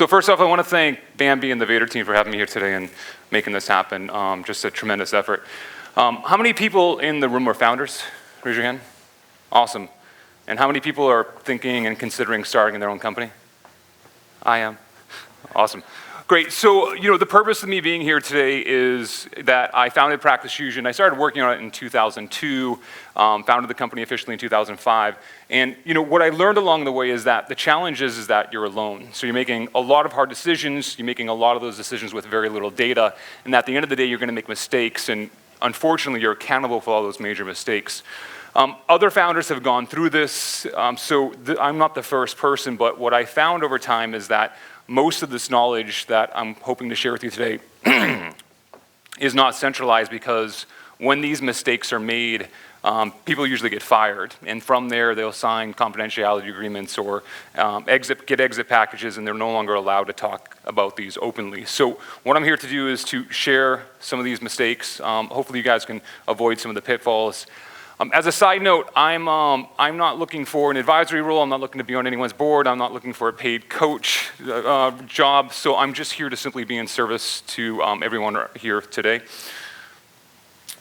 So first off, I want to thank Bambi and the Vator team for having me here today and making this happen. Just a tremendous effort. How many people in the room are founders? Raise your hand. Awesome. And how many people are thinking and considering starting their own company? I am. Awesome. Great. So, the purpose of me being here today is that I founded Practice Fusion. I started working on it in 2002, founded the company officially in 2005. And, what I learned along the way is that the challenge is that you're alone. So you're making a lot of hard decisions. You're making a lot of those decisions with very little data. And at the end of the day, you're going to make mistakes. And unfortunately, you're accountable for all those major mistakes. Other founders have gone through this. I'm not the first person, but what I found over time is that most of this knowledge that I'm hoping to share with you today is not centralized, because when these mistakes are made, people usually get fired. And from there, they'll sign confidentiality agreements or get exit packages, and they're no longer allowed to talk about these openly. So what I'm here to do is to share some of these mistakes. Hopefully you guys can avoid some of the pitfalls. As a side note, I'm not looking for an advisory role. I'm not looking to be on anyone's board. I'm not looking for a paid coach job. So I'm just here to simply be in service to everyone here today.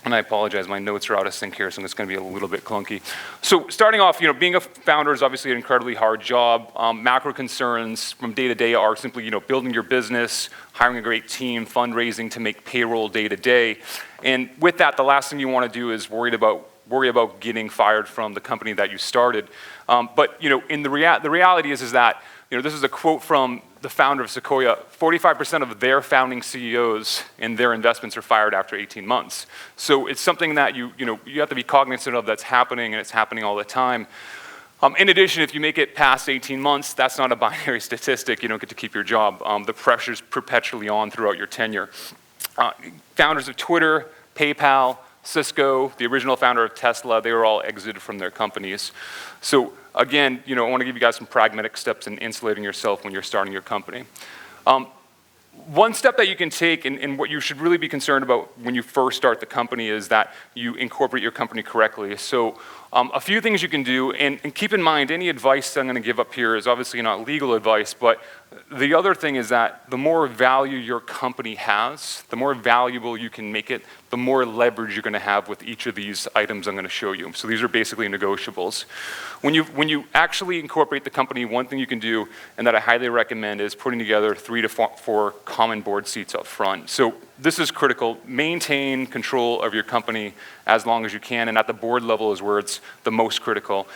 And I apologize, my notes are out of sync here, so it's going to be a little bit clunky. So starting off, being a founder is obviously an incredibly hard job. Macro concerns from day to day are simply, building your business, hiring a great team, fundraising to make payroll day to day. And with that, the last thing you want to do is worry about getting fired from the company that you started. But in the reality is that this is a quote from the founder of Sequoia. 45% of their founding CEOs in their investments are fired after 18 months. So it's something that you have to be cognizant of, that's happening, and it's happening all the time. In addition, if you make it past 18 months, that's not a binary statistic. You don't get to keep your job. The pressure's perpetually on throughout your tenure. Founders of Twitter, PayPal, Cisco, the original founder of Tesla, they were all exited from their companies. So again, I want to give you guys some pragmatic steps in insulating yourself when you're starting your company. One step that you can take, and what you should really be concerned about when you first start the company, is that you incorporate your company correctly. So a few things you can do, and keep in mind, any advice I'm going to give up here is obviously not legal advice, but the other thing is that the more value your company has, the more valuable you can make it, the more leverage you're going to have with each of these items I'm going to show you. So these are basically negotiables. When you actually incorporate the company, one thing you can do, and that I highly recommend, is putting together 3 to 4 common board seats up front. So this is critical. Maintain control of your company as long as you can, and at the board level is where it's the most critical.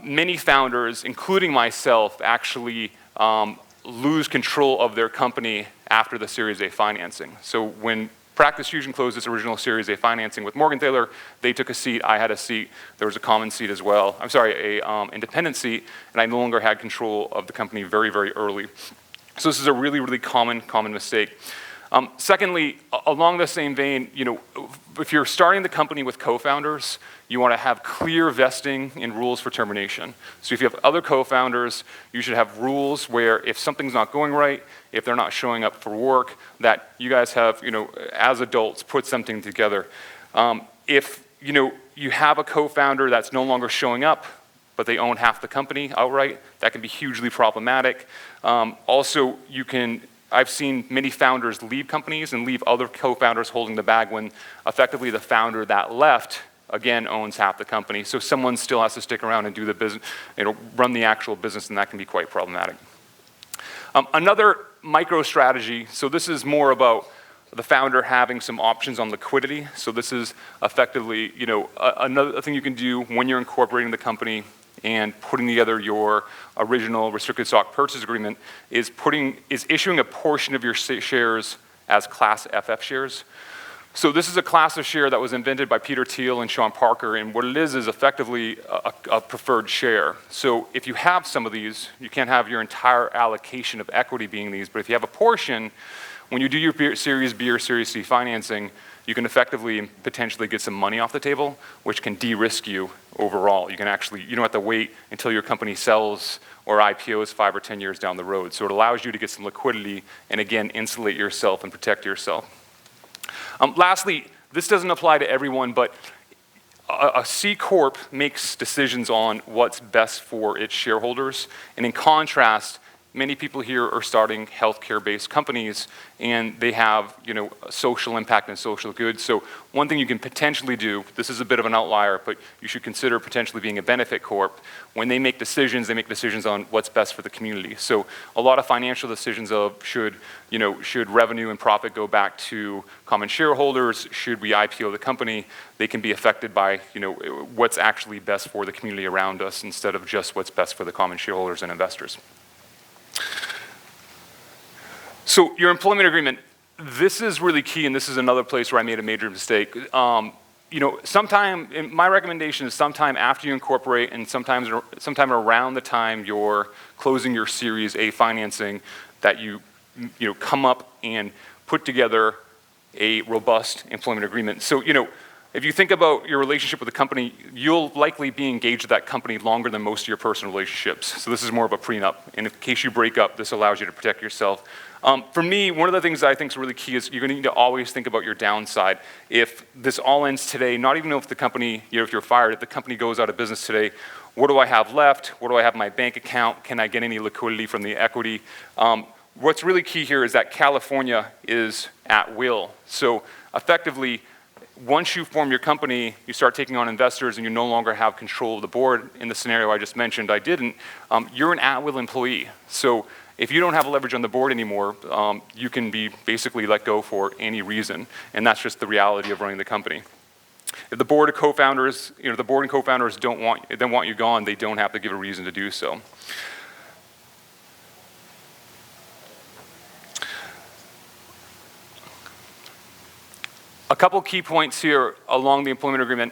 Many founders, including myself, actually lose control of their company after the Series A financing. So when Practice Fusion closed its original Series A financing with Morgan Thaler, they took a seat, I had a seat, there was a common seat as well. I'm sorry, a independent seat, and I no longer had control of the company very, very early. So this is a really, really common mistake. Secondly, along the same vein, if you're starting the company with co-founders, you want to have clear vesting and rules for termination. So if you have other co-founders, you should have rules where if something's not going right, if they're not showing up for work, that you guys have, as adults, put something together. If you have a co-founder that's no longer showing up, but they own half the company outright, that can be hugely problematic. Also, I've seen many founders leave companies and leave other co-founders holding the bag when effectively the founder that left, again, owns half the company. So someone still has to stick around and do the business, run the actual business, and that can be quite problematic. Another micro strategy, so this is more about the founder having some options on liquidity. So this is effectively, another thing you can do when you're incorporating the company and putting together your original restricted stock purchase agreement is issuing a portion of your shares as Class FF shares. So this is a class of share that was invented by Peter Thiel and Sean Parker, and what it is effectively a preferred share. So if you have some of these, you can't have your entire allocation of equity being these, but if you have a portion, when you do your Series B or Series C financing, you can effectively and potentially get some money off the table, which can de-risk you overall. You don't have to wait until your company sells or IPOs 5 or 10 years down the road. So it allows you to get some liquidity and again, insulate yourself and protect yourself. Lastly, this doesn't apply to everyone, but a C Corp makes decisions on what's best for its shareholders. And in contrast, many people here are starting healthcare-based companies, and they have, social impact and social good. So one thing you can potentially do, this is a bit of an outlier, but you should consider potentially being a benefit corp. When they make decisions on what's best for the community. So a lot of financial decisions of should revenue and profit go back to common shareholders, should we IPO the company, they can be affected by, what's actually best for the community around us instead of just what's best for the common shareholders and investors. So your employment agreement, this is really key, and this is another place where I made a major mistake. My recommendation is sometime after you incorporate and sometime around the time you're closing your Series A financing that you come up and put together a robust employment agreement. So, if you think about your relationship with the company, you'll likely be engaged with that company longer than most of your personal relationships. So this is more of a prenup. And in case you break up, this allows you to protect yourself. For me, one of the things that I think is really key is you're going to need to always think about your downside. If this all ends today, not even if the company, if you're fired, if the company goes out of business today, what do I have left? What do I have in my bank account? Can I get any liquidity from the equity? What's really key here is that California is at will. So effectively, once you form your company, you start taking on investors and you no longer have control of the board. In the scenario I just mentioned, I didn't. You're an at-will employee. So if you don't have leverage on the board anymore, you can be basically let go for any reason. And that's just the reality of running the company. If the board of co-founders, the board and co-founders don't want you gone, they don't have to give a reason to do so. A couple key points here along the employment agreement.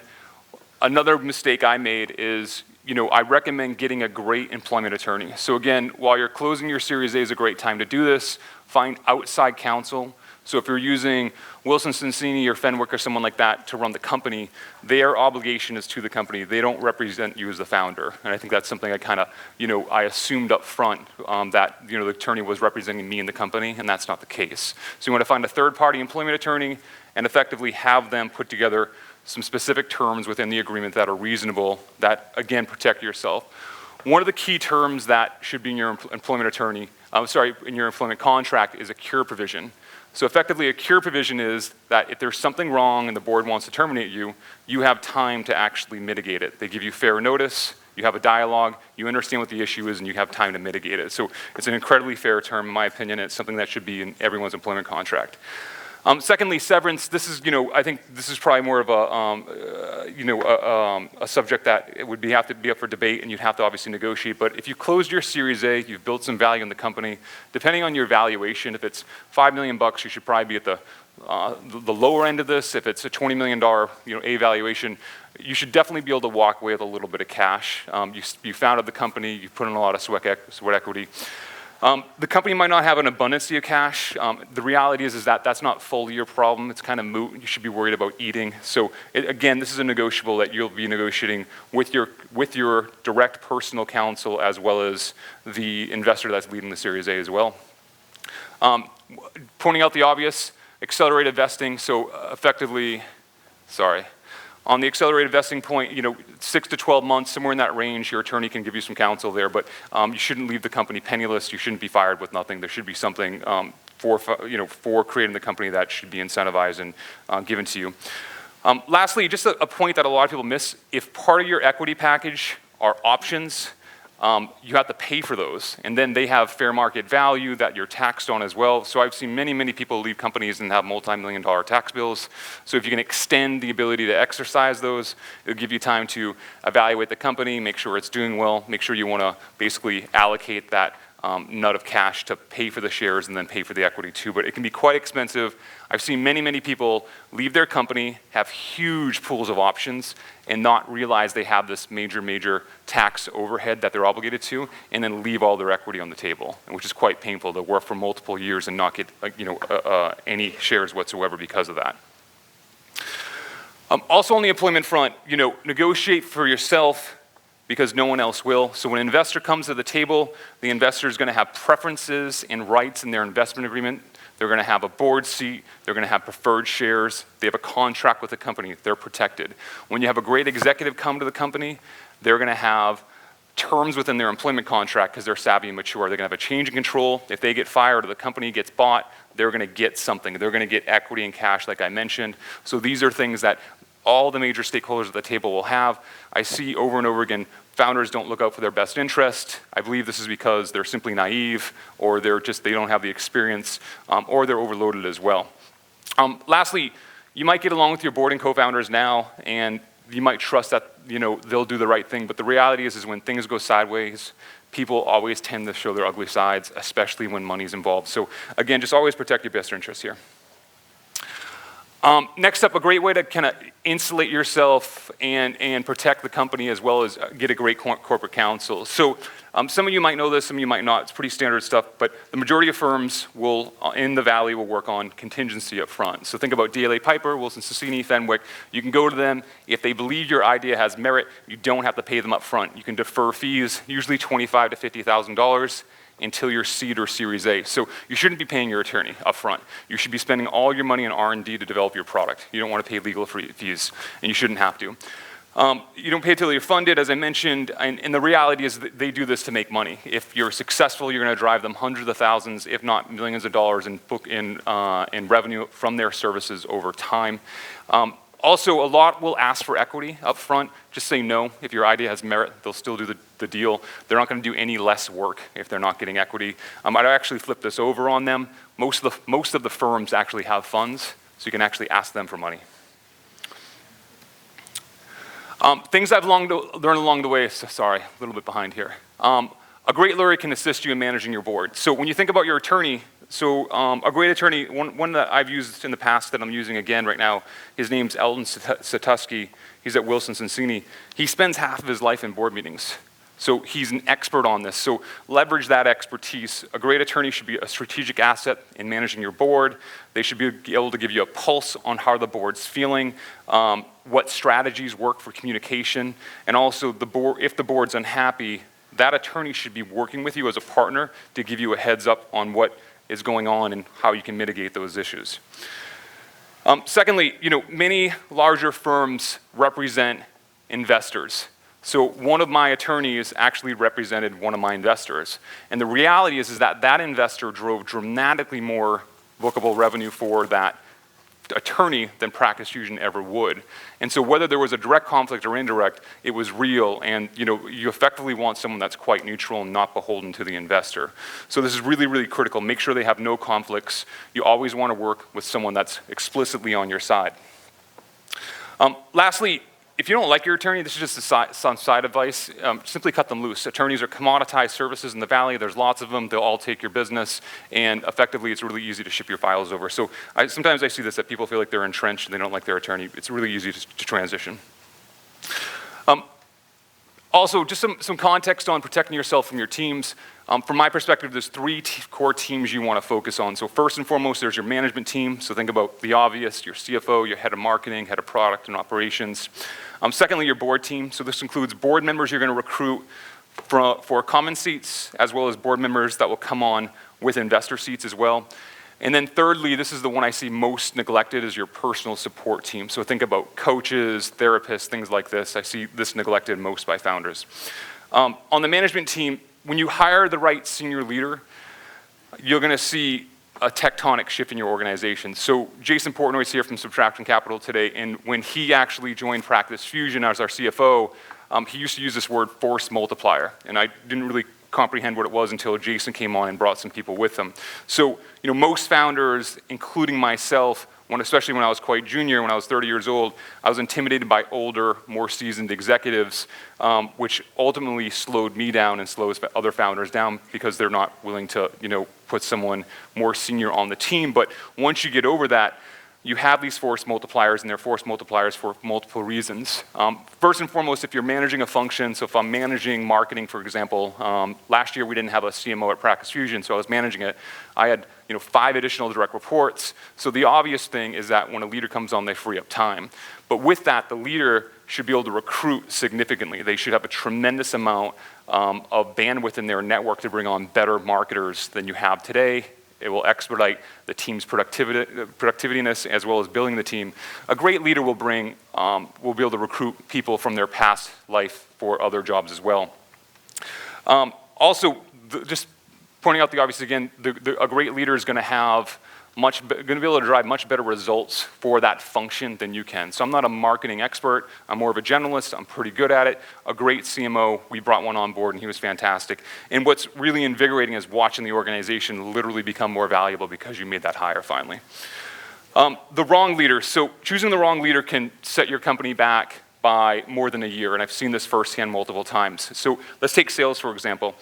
Another mistake I made is, I recommend getting a great employment attorney. So again, while you're closing your Series A is a great time to do this, find outside counsel. So if you're using Wilson Sonsini or Fenwick or someone like that to run the company, their obligation is to the company. They don't represent you as the founder. And I think that's something I kind of, I assumed up front that, the attorney was representing me in the company, and that's not the case. So you want to find a third-party employment attorney and effectively have them put together some specific terms within the agreement that are reasonable, that, again, protect yourself. One of the key terms that should be in your in your employment contract is a cure provision. So effectively, a cure provision is that if there's something wrong and the board wants to terminate you, you have time to actually mitigate it. They give you fair notice, you have a dialogue, you understand what the issue is, and you have time to mitigate it. So it's an incredibly fair term, in my opinion, and it's something that should be in everyone's employment contract. Secondly, severance. This is, I think this is probably more of a subject that it would have to be up for debate, and you'd have to obviously negotiate. But if you closed your Series A, you've built some value in the company. Depending on your valuation, if it's $5 million, you should probably be at the lower end of this. If it's a $20 million, A valuation, you should definitely be able to walk away with a little bit of cash. You founded the company. You put in a lot of sweat equity. The company might not have an abundance of cash. The reality is that that's not fully your problem. It's kind of moot. You should be worried about eating. So again, this is a negotiable that you'll be negotiating with your direct personal counsel as well as the investor that's leading the Series A as well. Pointing out the obvious, accelerated vesting. So effectively, on the accelerated vesting point, 6 to 12 months, somewhere in that range, your attorney can give you some counsel there, but you shouldn't leave the company penniless. You shouldn't be fired with nothing. There should be something for creating the company that should be incentivized and given to you. Lastly, just a point that a lot of people miss, if part of your equity package are options, you have to pay for those, and then they have fair market value that you're taxed on as well. So I've seen many, many people leave companies and have multi-million-dollar tax bills. So if you can extend the ability to exercise those, it'll give you time to evaluate the company, make sure it's doing well, make sure you want to basically allocate that nut of cash to pay for the shares and then pay for the equity too. But it can be quite expensive. I've seen many, many people leave their company, have huge pools of options, and not realize they have this major, major tax overhead that they're obligated to, and then leave all their equity on the table, which is quite painful to work for multiple years and not get any shares whatsoever because of that. Also on the employment front, negotiate for yourself because no one else will. So when an investor comes to the table, the investor is going to have preferences and rights in their investment agreement. They're going to have a board seat. They're going to have preferred shares. They have a contract with the company. They're protected. When you have a great executive come to the company, they're going to have terms within their employment contract because they're savvy and mature. They're going to have a change in control. If they get fired or the company gets bought, they're going to get something. They're going to get equity and cash like I mentioned. So these are things that all the major stakeholders at the table will have. I see over and over again, founders don't look out for their best interest. I believe this is because they're simply naive, or they don't have the experience, or they're overloaded as well. Lastly, you might get along with your board and co-founders now, and you might trust that they'll do the right thing, but the reality is when things go sideways, people always tend to show their ugly sides, especially when money's involved. So again, just always protect your best interests here. Next up, a great way to kind of insulate yourself and protect the company as well as get a great corporate counsel. So some of you might know this, some of you might not. It's pretty standard stuff, but the majority of firms in the Valley will work on contingency up front. So think about DLA Piper, Wilson Sonsini, Fenwick. You can go to them. If they believe your idea has merit, you don't have to pay them up front. You can defer fees, usually $25,000 to $50,000. Until your seed or Series A. So you shouldn't be paying your attorney up front. You should be spending all your money on R&D to develop your product. You don't want to pay legal fees, and you shouldn't have to. You don't pay until you're funded, as I mentioned, and the reality is that they do this to make money. If you're successful, you're going to drive them hundreds of thousands, if not millions of dollars in revenue from their services over time. Also, a lot will ask for equity up front. Just say no. If your idea has merit, they'll still do the deal. They're not going to do any less work if they're not getting equity. I'd actually flip this over on them. Most of the firms actually have funds, so you can actually ask them for money. Things I've learned along the way, sorry, a little bit behind here. A great lawyer can assist you in managing your board. So when you think about your attorney, a great attorney, one that I've used in the past that I'm using again right now, his name's Eldon Satuski. He's at Wilson Sonsini. He spends half of his life in board meetings. So he's an expert on this. So leverage that expertise. A great attorney should be a strategic asset in managing your board. They should be able to give you a pulse on how the board's feeling, what strategies work for communication, and also if the board's unhappy, that attorney should be working with you as a partner to give you a heads up on what is going on and how you can mitigate those issues. Secondly, many larger firms represent investors. So one of my attorneys actually represented one of my investors. And the reality is that investor drove dramatically more bookable revenue for that attorney than Practice Fusion ever would. And so whether there was a direct conflict or indirect, it was real, and you effectively want someone that's quite neutral and not beholden to the investor. So this is really, really critical. Make sure they have no conflicts. You always want to work with someone that's explicitly on your side. Lastly, if you don't like your attorney, this is just some side advice, simply cut them loose. Attorneys are commoditized services in the Valley. There's lots of them. They'll all take your business, and effectively, it's really easy to ship your files over. So sometimes I see this, that people feel like they're entrenched and they don't like their attorney. It's really easy to transition. Also, just some context on protecting yourself from your teams. From my perspective, there's three core teams you want to focus on. So first and foremost, there's your management team. So think about the obvious, your CFO, your head of marketing, head of product and operations. Secondly, your board team. So this includes board members you're going to recruit for common seats, as well as board members that will come on with investor seats as well. And then thirdly, this is the one I see most neglected, is your personal support team. So think about coaches, therapists, things like this. I see this neglected most by founders. On the management team, when you hire the right senior leader, you're going to see a tectonic shift in your organization. So Jason Portnoy's here from Subtraction Capital today, and when he actually joined Practice Fusion as our CFO, he used to use this word force multiplier, and I didn't really comprehend what it was until Jason came on and brought some people with him. So, most founders, including myself, especially when I was quite junior, when I was 30 years old, I was intimidated by older, more seasoned executives, which ultimately slowed me down and slows other founders down because they're not willing to, put someone more senior on the team. But once you get over that, you have these force multipliers, and they're force multipliers for multiple reasons. First and foremost, if you're managing a function, so if I'm managing marketing, for example, last year we didn't have a CMO at Practice Fusion, so I was managing it. I had 5 additional direct reports. So the obvious thing is that when a leader comes on, they free up time. But with that, the leader should be able to recruit significantly. They should have a tremendous amount of bandwidth in their network to bring on better marketers than you have today. It will expedite the team's productiviness as well as building the team. A great leader will be able to recruit people from their past life for other jobs as well. Also, just pointing out the obvious again, a great leader is going to have going to be able to drive much better results for that function than you can. So I'm not a marketing expert. I'm more of a generalist. I'm pretty good at it. A great CMO, we brought one on board and he was fantastic. And what's really invigorating is watching the organization literally become more valuable because you made that hire finally. The wrong leader. So choosing the wrong leader can set your company back by more than a year, and I've seen this firsthand multiple times. So let's take sales, for example.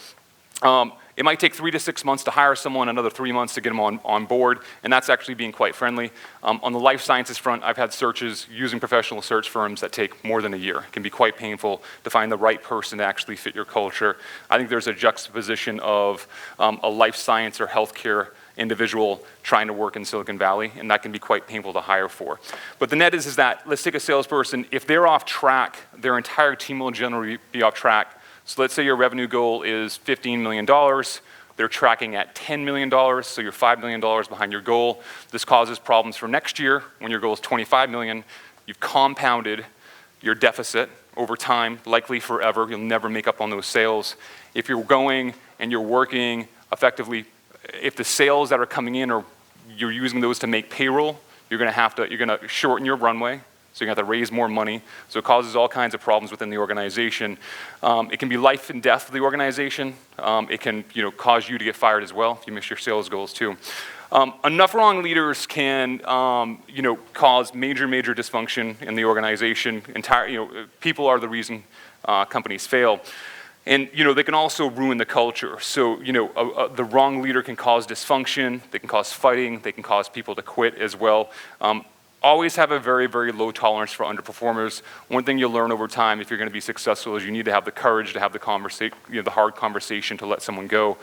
It might take 3 to 6 months to hire someone, another 3 months to get them on board, and that's actually being quite friendly. On the life sciences front, I've had searches using professional search firms that take more than a year. It can be quite painful to find the right person to actually fit your culture. I think there's a juxtaposition of a life science or healthcare individual trying to work in Silicon Valley, and that can be quite painful to hire for. But the net is that, let's take a salesperson, if they're off track, their entire team will generally be off track. So let's say your revenue goal is $15 million. They're tracking at $10 million, so you're $5 million behind your goal. This causes problems for next year when your goal is $25 million. You've compounded your deficit over time, likely forever. You'll never make up on those sales. If you're going and you're working effectively, if the sales that are coming in are you're using those to make payroll, you're going to shorten your runway. So you're going to have to raise more money. So it causes all kinds of problems within the organization. It can be life and death for the organization. It can cause you to get fired as well if you miss your sales goals too. Enough wrong leaders can cause major dysfunction in the organization. People are the reason companies fail. And they can also ruin the culture. So the wrong leader can cause dysfunction. They can cause fighting. They can cause people to quit as well. Always have a very low tolerance for underperformers. One thing you'll learn over time if you're going to be successful is you need to have the courage to have the conversation, the hard conversation to let someone go.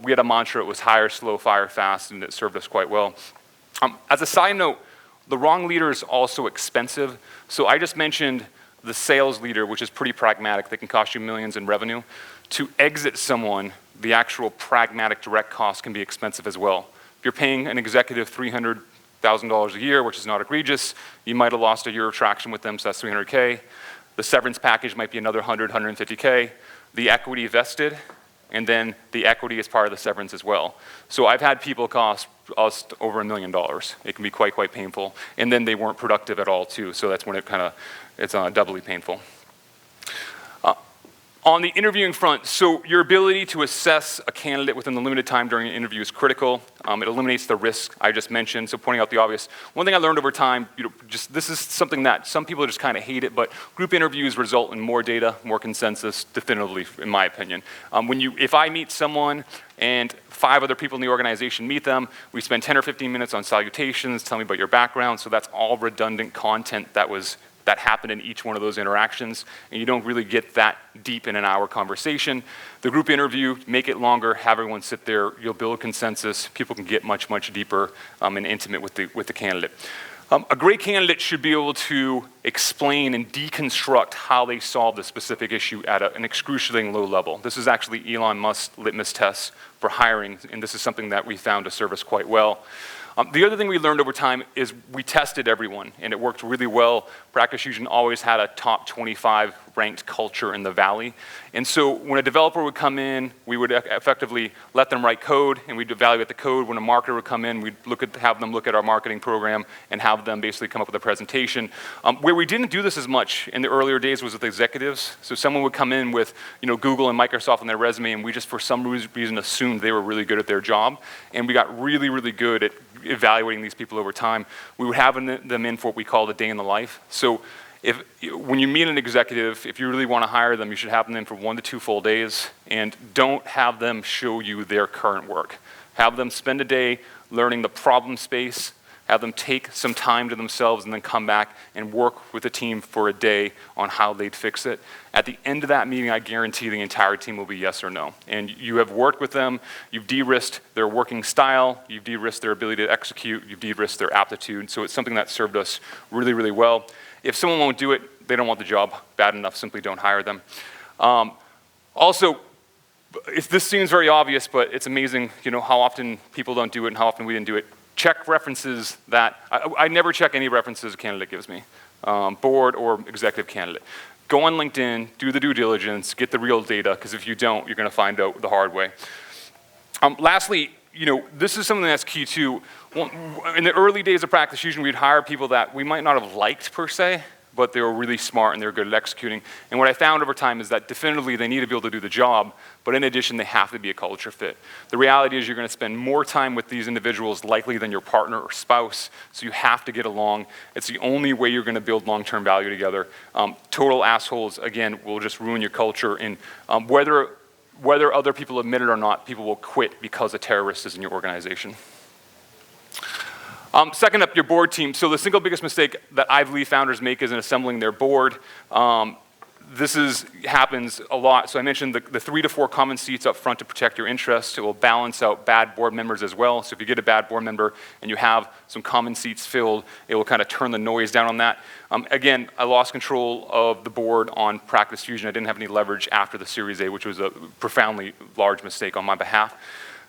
We had a mantra, it was hire slow, fire fast, and it served us quite well. As a side note, the wrong leader is also expensive. So I just mentioned the sales leader, which is pretty pragmatic. They can cost you millions in revenue. To exit someone, the actual pragmatic direct cost can be expensive as well. If you're paying an executive $300,000 a year, which is not egregious, you might have lost a year of traction with them, so that's $300K. The severance package might be another $100, $150K. The equity vested, and then the equity is part of the severance as well. So I've had people cost us over $1 million. It can be quite painful. And then they weren't productive at all too, so that's when it's doubly painful. On the interviewing front, so your ability to assess a candidate within the limited time during an interview is critical. It eliminates the risk I just mentioned, so pointing out the obvious. One thing I learned over time, this is something that some people just kind of hate it, but group interviews result in more data, more consensus, definitively, in my opinion. If I meet someone and 5 other people in the organization meet them, we spend 10 or 15 minutes on salutations, tell me about your background, so that's all redundant content that happened in each one of those interactions, and you don't really get that deep in an hour conversation. The group interview, make it longer, have everyone sit there, you'll build consensus, people can get much deeper and intimate with the candidate. A great candidate should be able to explain and deconstruct how they solved a specific issue at an excruciating low level. This is actually Elon Musk's litmus test for hiring, and this is something that we found to serve us quite well. The other thing we learned over time is we tested everyone, and it worked really well. Practice Fusion always had a top 25 ranked culture in the Valley. And so when a developer would come in, we would effectively let them write code, and we'd evaluate the code. When a marketer would come in, we'd have them look at our marketing program and have them basically come up with a presentation. Where we didn't do this as much in the earlier days was with executives. So someone would come in with Google and Microsoft on their resume, and we just for some reason assumed they were really good at their job. And we got really good at evaluating these people over time. We would have them in for what we call the day in the life. So when you meet an executive, if you really want to hire them, you should have them in for 1 to 2 full days, and don't have them show you their current work. Have them spend a day learning the problem space, have them take some time to themselves, and then come back and work with the team for a day on how they'd fix it. At the end of that meeting, I guarantee the entire team will be yes or no. And you have worked with them, you've de-risked their working style, you've de-risked their ability to execute, you've de-risked their aptitude, so it's something that served us really well. If someone won't do it, they don't want the job bad enough, simply don't hire them. Also, this seems very obvious, but it's amazing how often people don't do it and how often we didn't do it. Check references I never check any references a candidate gives me, board or executive candidate. go on LinkedIn, do the due diligence, get the real data, because if you don't, you're going to find out the hard way. Lastly, this is something that's key too. In the early days of Practice Fusion, we'd hire people that we might not have liked per se, but they were really smart and they were good at executing. And what I found over time is that definitively they need to be able to do the job, but in addition, they have to be a culture fit. The reality is you're going to spend more time with these individuals likely than your partner or spouse, so you have to get along. It's the only way you're going to build long-term value together. Total assholes, again, will just ruin your culture, and whether other people admit it or not, people will quit because a terrorist is in your organization. Second up, your board team. So the single biggest mistake that I believe founders make is in assembling their board. This happens a lot. So I mentioned the 3 to 4 common seats up front to protect your interests. It will balance out bad board members as well. So if you get a bad board member and you have some common seats filled, it will kind of turn the noise down on that. Again, I lost control of the board on Practice Fusion. I didn't have any leverage after the Series A, which was a profoundly large mistake on my behalf.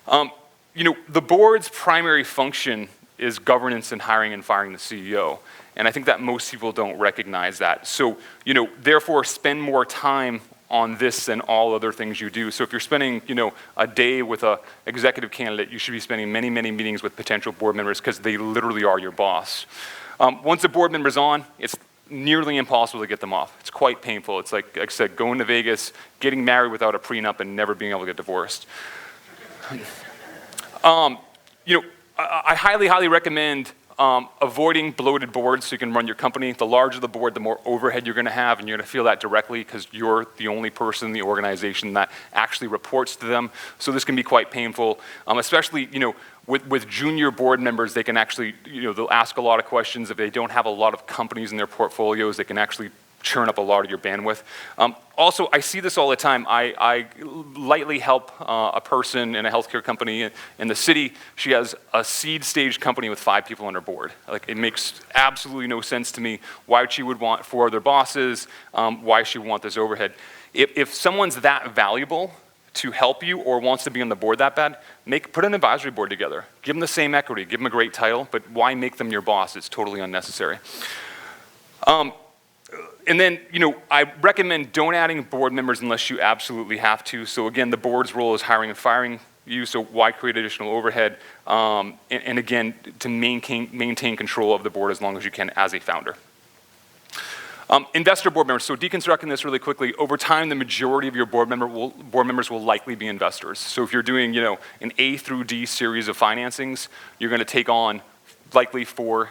The board's primary function is governance and hiring and firing the CEO. And I think that most people don't recognize that. So, therefore spend more time on this than all other things you do. So if you're spending, a day with an executive candidate, you should be spending many, many meetings with potential board members because they literally are your boss. Once a board member's on, it's nearly impossible to get them off. It's quite painful. It's like I said, going to Vegas, getting married without a prenup, and never being able to get divorced. I highly, highly recommend avoiding bloated boards so you can run your company. The larger the board, the more overhead you're going to have, and you're going to feel that directly because you're the only person in the organization that actually reports to them. So this can be quite painful, especially with junior board members. They can actually, they'll ask a lot of questions. If they don't have a lot of companies in their portfolios, they can actually churn up a lot of your bandwidth. Also, I see this all the time. I lightly help a person in a healthcare company in the city. She has a seed stage company with 5 people on her board. Like, it makes absolutely no sense to me why she would want 4 other bosses, why she would want this overhead. If someone's that valuable to help you or wants to be on the board that bad, put an advisory board together. Give them the same equity, give them a great title, but why make them your boss? It's totally unnecessary. And then, I recommend don't adding board members unless you absolutely have to. So again, the board's role is hiring and firing you, so why create additional overhead? And again, to maintain control of the board as long as you can as a founder. Investor board members, so deconstructing this really quickly, over time the majority of your board members will likely be investors. So if you're doing an A through D series of financings, you're going to take on likely four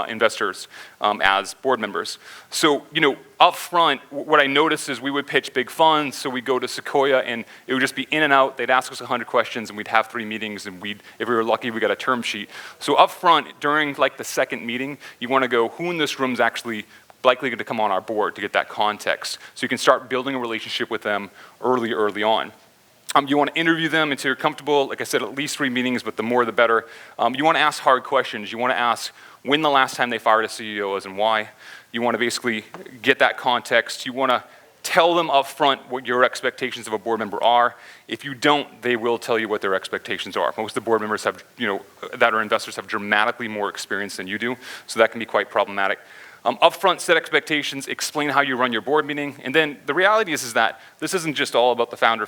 investors as board members. So, up front, what I noticed is we would pitch big funds, so we'd go to Sequoia, and it would just be in and out. They'd ask us 100 questions, and we'd have 3 meetings, and if we were lucky, we got a term sheet. So up front, during the second meeting, you want to go, who in this room is actually likely going to come on our board, to get that context. So you can start building a relationship with them early on. You want to interview them until you're comfortable. Like I said, at least 3 meetings, but the more the better. You want to ask hard questions. You want to ask when the last time they fired a CEO was and why. You want to basically get that context. You want to tell them up front what your expectations of a board member are. If you don't, they will tell you what their expectations are. Most of the board members that are investors have dramatically more experience than you do, so that can be quite problematic. Upfront, set expectations, explain how you run your board meeting, and then the reality is that this isn't just all about the founder.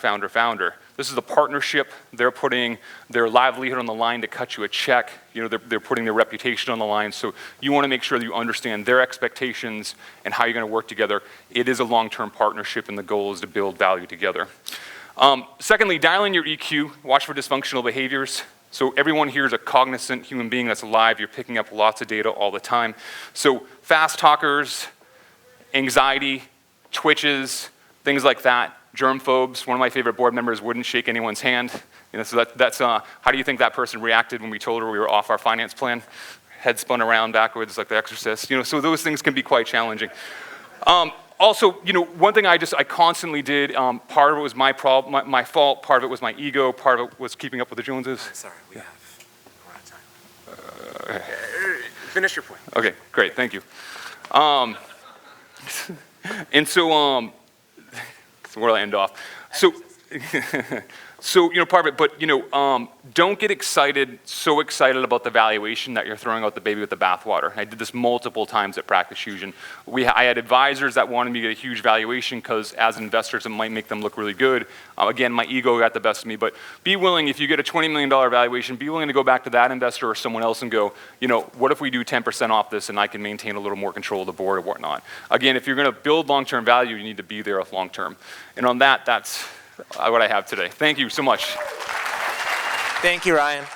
This is a partnership. They're putting their livelihood on the line to cut you a check. They're putting their reputation on the line, so you want to make sure that you understand their expectations and how you're going to work together. It is a long-term partnership, and the goal is to build value together. Secondly, dial in your EQ, watch for dysfunctional behaviors. So everyone here is a cognizant human being that's alive. You're picking up lots of data all the time. So fast talkers, anxiety, twitches, things like that. Germphobes. One of my favorite board members wouldn't shake anyone's hand. So that's how do you think that person reacted when we told her we were off our finance plan? Head spun around backwards like The Exorcist. So those things can be quite challenging. Also, one thing I constantly did, part of it was my fault, part of it was my ego, part of it was keeping up with the Joneses. Sorry, we're out of time. Finish your point. Okay, great, thank you. And so where do I end off? So, part of it, but, don't get so excited about the valuation that you're throwing out the baby with the bathwater. I did this multiple times at Practice Fusion. I had advisors that wanted me to get a huge valuation because as investors, it might make them look really good. Again, my ego got the best of me, but be willing, if you get a $20 million valuation, be willing to go back to that investor or someone else and go, what if we do 10% off this and I can maintain a little more control of the board or whatnot. Again, if you're gonna build long-term value, you need to be there long-term. And on that, that's what I have today. Thank you so much. Thank you, Ryan.